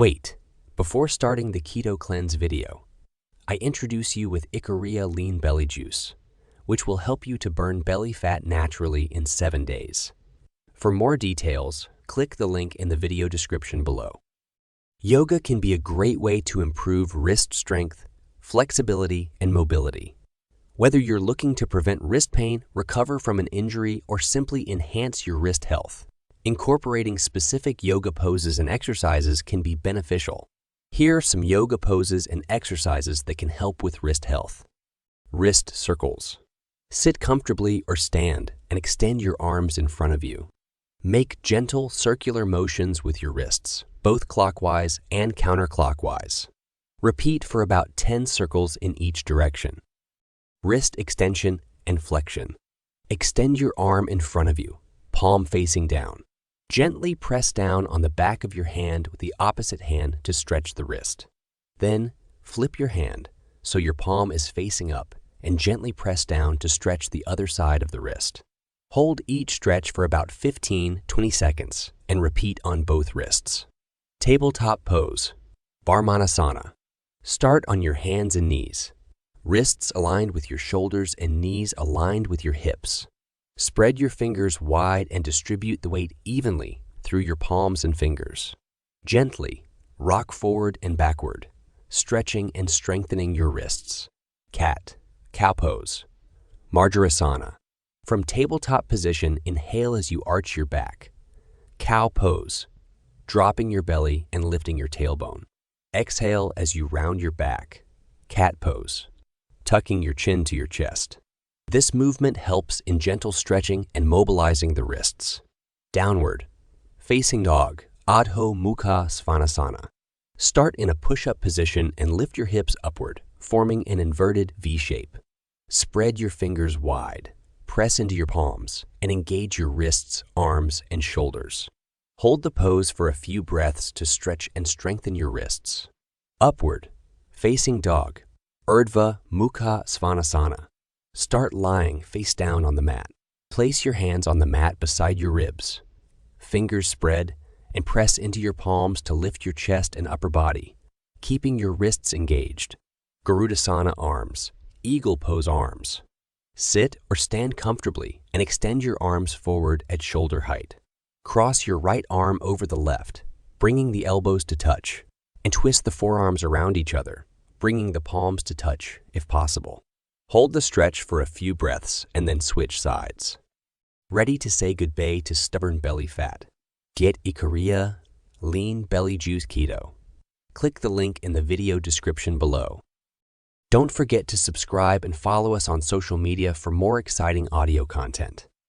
Wait, before starting the Keto Cleanse video, I introduce you with Ikaria Lean Belly Juice, which will help you to burn belly fat naturally in 7 days. For more details, click the link in the video description below. Yoga can be a great way to improve wrist strength, flexibility, and mobility. Whether you're looking to prevent wrist pain, recover from an injury, or simply enhance your wrist health, incorporating specific yoga poses and exercises can be beneficial. Here are some yoga poses and exercises that can help with wrist health. Wrist circles. Sit comfortably or stand and extend your arms in front of you. Make gentle circular motions with your wrists, both clockwise and counterclockwise. Repeat for about 10 circles in each direction. Wrist extension and flexion. Extend your arm in front of you, palm facing down. Gently press down on the back of your hand with the opposite hand to stretch the wrist. Then flip your hand so your palm is facing up and gently press down to stretch the other side of the wrist. Hold each stretch for about 15-20 seconds and repeat on both wrists. Tabletop pose. Varmanasana. Start on your hands and knees. Wrists aligned with your shoulders and knees aligned with your hips. Spread your fingers wide and distribute the weight evenly through your palms and fingers. Gently rock forward and backward, stretching and strengthening your wrists. Cat, cow pose. Marjarasana. From tabletop position, inhale as you arch your back. Cow pose, dropping your belly and lifting your tailbone. Exhale as you round your back. Cat pose, tucking your chin to your chest. This movement helps in gentle stretching and mobilizing the wrists. Downward facing dog, Adho Mukha Svanasana. Start in a push-up position and lift your hips upward, forming an inverted V shape. Spread your fingers wide, press into your palms, and engage your wrists, arms, and shoulders. Hold the pose for a few breaths to stretch and strengthen your wrists. Upward facing dog, Urdhva Mukha Svanasana. Start lying face down on the mat. Place your hands on the mat beside your ribs. Fingers spread and press into your palms to lift your chest and upper body, keeping your wrists engaged. Garudasana arms, eagle pose arms. Sit or stand comfortably and extend your arms forward at shoulder height. Cross your right arm over the left, bringing the elbows to touch, and twist the forearms around each other, bringing the palms to touch if possible. Hold the stretch for a few breaths and then switch sides. Ready to say goodbye to stubborn belly fat? Get Ikaria Lean Belly Juice Keto. Click the link in the video description below. Don't forget to subscribe and follow us on social media for more exciting audio content.